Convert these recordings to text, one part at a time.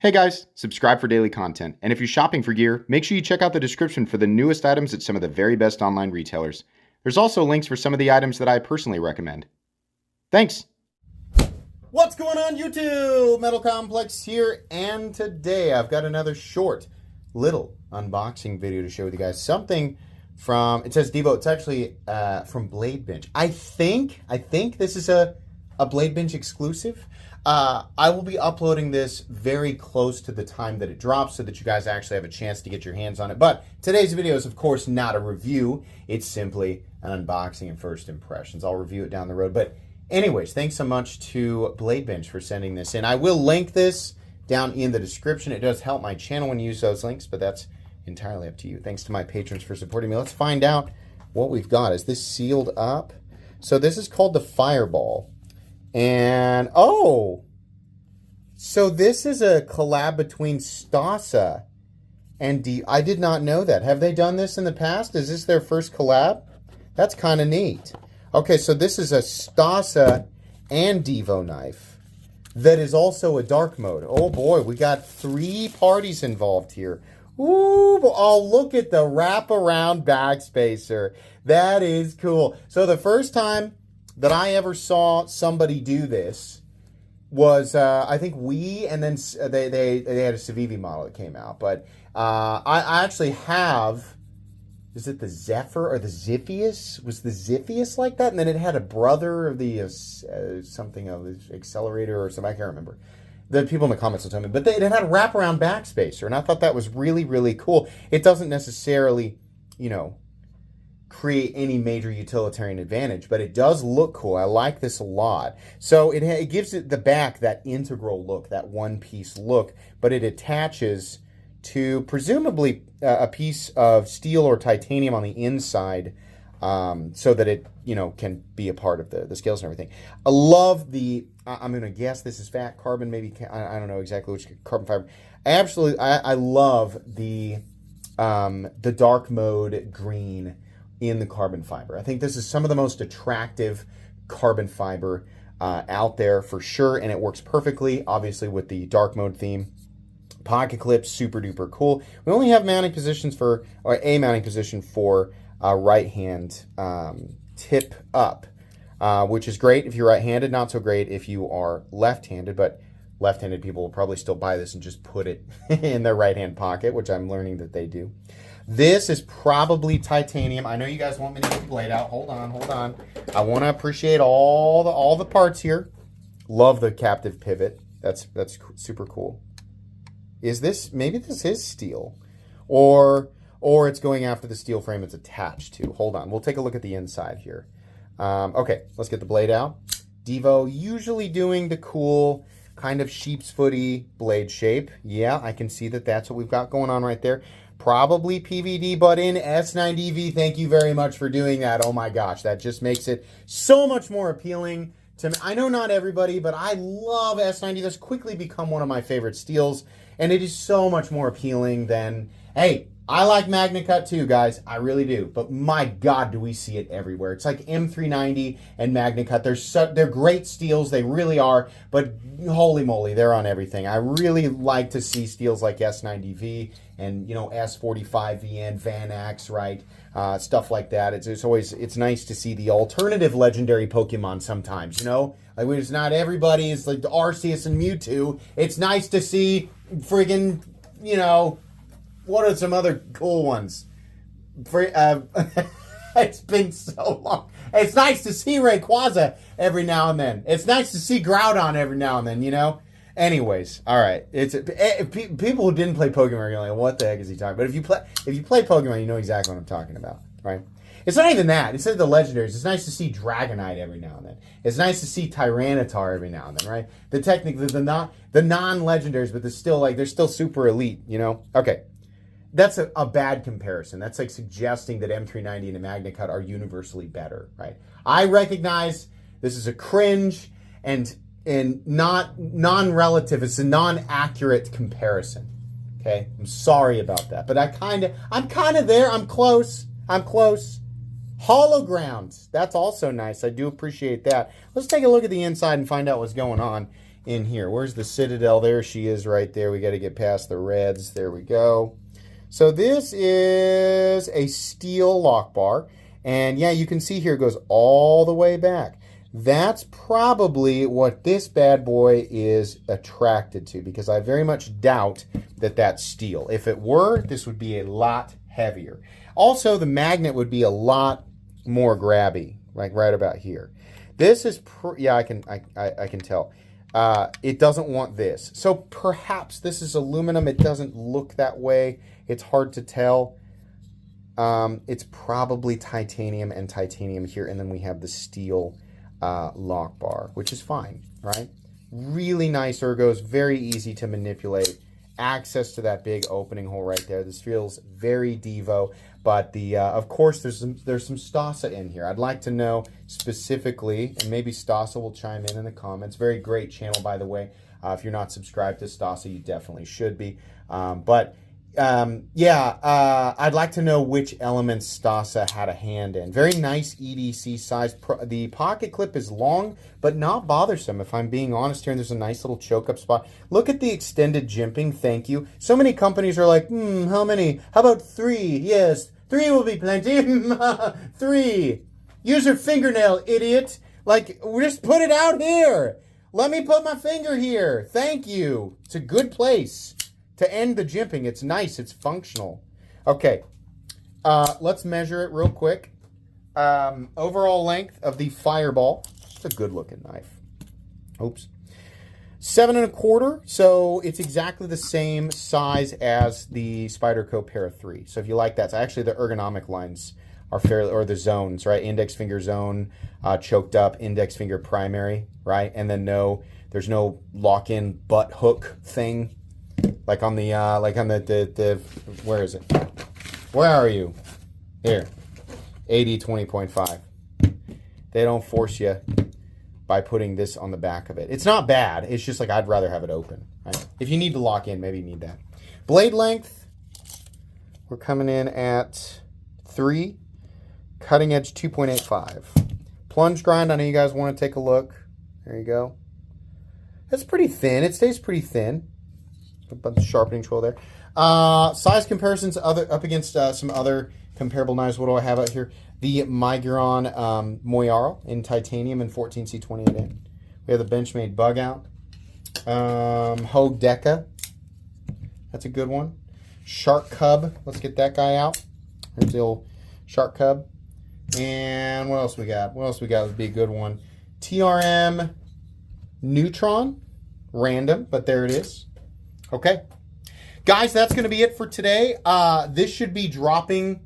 Hey guys, subscribe for daily content, and if you're shopping for gear, make sure you check out the description for the newest items at some of the very best online retailers. There's also links for some of the items that I personally recommend. Thanks! What's going on YouTube? Metal Complex here, and today I've got another short little unboxing video to share with you guys. Something from, it says Divo, it's actually from Bladebinge. I think this is a Bladebinge exclusive. I will be uploading this very close to the time that it drops so that you guys actually have a chance to get your hands on it. But today's video is, of course, not a review. It's simply an unboxing and first impressions. I'll review it down the road. But anyways, thanks so much to Bladebinge for sending this in. I will link this down in the description. It does help my channel when you use those links, but that's entirely up to you. Thanks to my patrons for supporting me. Let's find out what we've got. Is this sealed up? So this is called the Fireball. And, oh, so this is a collab between Stassa and Divo. I did not know that. Have they done this in the past? Is this their first collab? That's kind of neat. Okay, so this is a Stassa and Divo knife that is also a dark mode. Oh boy, we got 3 parties involved here. Ooh, oh, look at the wraparound backspacer. That is cool. So the first time that I ever saw somebody do this was, I think and then they had a Civivi model that came out. But I actually have, is it the Zephyr or the Ziphius? Was the Ziphius like that? And then it had a brother of the something of the Accelerator or something, I can't remember. The people in the comments will tell me. But it had a wraparound backspacer, and I thought that was really, really cool. It doesn't necessarily, you know, create any major utilitarian advantage, but it does look cool. I like this a lot. So it gives it the back that integral look, that one-piece look, but it attaches to presumably a piece of steel or titanium on the inside, so that it, you know, can be a part of the scales and everything. I love the, I'm going to guess this is fat carbon, maybe, I don't know exactly which carbon fiber. I love the dark mode green in the carbon fiber. I think this is some of the most attractive carbon fiber out there for sure, and it works perfectly, obviously, with the dark mode theme. Pocket clips, super duper cool. We only have mounting positions for, or a mounting position for right hand tip up, which is great if you're right-handed, not so great if you are left-handed, but left-handed people will probably still buy this and just put it in their right-hand pocket, which I'm learning that they do. This is probably titanium. I know you guys want me to get the blade out. Hold on. I want to appreciate all the parts here. Love the captive pivot. That's super cool. Is this, maybe this is steel, or it's going after the steel frame it's attached to. Hold on. We'll take a look at the inside here. Okay, let's get the blade out. Divo usually doing the cool kind of sheep's footy blade shape. Yeah, I can see that that's what we've got going on right there. Probably PVD, but in S90V. Thank you very much for doing that. Oh my gosh, that just makes it so much more appealing to me. I know not everybody, but I love S90. That's quickly become one of my favorite steels, and it is so much more appealing than, hey, I like MagnaCut too, guys. I really do. But my God, do we see it everywhere. It's like M390 and MagnaCut. They're great steels. They really are. But holy moly, they're on everything. I really like to see steels like S90V and, you know, S45VN, Vanax, right? Stuff like that. It's nice to see the alternative legendary Pokemon sometimes, you know? Like, it's not everybody. It's like the Arceus and Mewtwo. It's nice to see friggin', you know, what are some other cool ones? It's been so long. It's nice to see Rayquaza every now and then. It's nice to see Groudon every now and then, you know? Anyways, all right. People who didn't play Pokemon are like, what the heck is he talking about? But if you play Pokemon, you know exactly what I'm talking about, right? It's not even that. Instead of the legendaries, it's nice to see Dragonite every now and then. It's nice to see Tyranitar every now and then, right? The non-legendaries, but they're still super elite, you know? Okay. That's a bad comparison. That's like suggesting that M390 and a MagnaCut are universally better, right? I recognize this is a cringe and not non-relative. It's a non-accurate comparison. Okay, I'm sorry about that, but I'm kind of there. I'm close. Holograms. That's also nice. I do appreciate that. Let's take a look at the inside and find out what's going on in here. Where's the Citadel? There she is right there. We got to get past the reds. There we go. So this is a steel lock bar. And yeah, you can see here it goes all the way back. That's probably what this bad boy is attracted to, because I very much doubt that that's steel. If it were, this would be a lot heavier. Also, the magnet would be a lot more grabby, like right about here. This is, yeah, I can tell. It doesn't want this. So perhaps this is aluminum. It doesn't look that way. It's hard to tell. It's probably titanium and titanium here, and then we have the steel lock bar, which is fine, right? Really nice ergos, very easy to manipulate. Access to that big opening hole right there. This feels very Divo, but the of course there's some Stassa in here. I'd like to know specifically, and maybe Stassa will chime in the comments. Very great channel, by the way. If you're not subscribed to Stassa, you definitely should be. I'd like to know which elements Stassa had a hand in. Very nice EDC size. The pocket clip is long, but not bothersome, if I'm being honest here. And there's a nice little choke-up spot. Look at the extended jimping. Thank you. So many companies are like, how many? How about 3? Yes, 3 will be plenty. 3. Use your fingernail, idiot. Like, just put it out here. Let me put my finger here. Thank you. It's a good place to end the jimping. It's nice. It's functional. Okay. Let's measure it real quick. Overall length of the Fireball. It's a good looking knife. Oops. 7 1/4. So it's exactly the same size as the Spyderco Para 3. So if you like that, so actually the ergonomic lines are fairly, or the zones, right? Index finger zone, choked up, index finger primary, right? And then there's no lock-in butt hook thing. Like on the, where is it? Where are you? Here. AD 20.5. They don't force you by putting this on the back of it. It's not bad. It's just like I'd rather have it open. Right? If you need to lock in, maybe you need that. Blade length, we're coming in at 3. Cutting edge 2.85. Plunge grind, I know you guys want to take a look. There you go. That's pretty thin. It stays pretty thin. A bunch of sharpening tool there. Size comparisons up against some other comparable knives. What do I have out here? The Miguron Moyaro in titanium and 14C28A. We have the Benchmade Bug Out. Hogue Deca. That's a good one. Shark Cub. Let's get that guy out. There's the old Shark Cub. And what else we got? What else we got would be a good one. TRM Neutron. Random, but there it is. Okay. Guys, that's going to be it for today. This should be dropping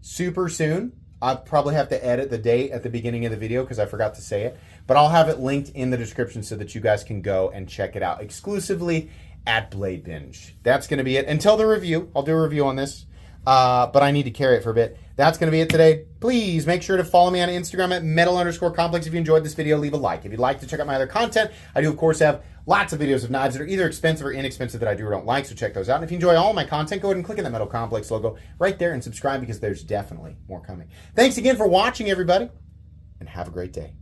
super soon. I'll probably have to edit the date at the beginning of the video because I forgot to say it. But I'll have it linked in the description so that you guys can go and check it out exclusively at Bladebinge. That's going to be it. Until the review. I'll do a review on this. But I need to carry it for a bit. That's going to be it today. Please make sure to follow me on Instagram at metal_complex. If you enjoyed this video, leave a like. If you'd like to check out my other content, I do, of course, have lots of videos of knives that are either expensive or inexpensive that I do or don't like, so check those out. And if you enjoy all of my content, go ahead and click on that Metal Complex logo right there and subscribe because there's definitely more coming. Thanks again for watching, everybody, and have a great day.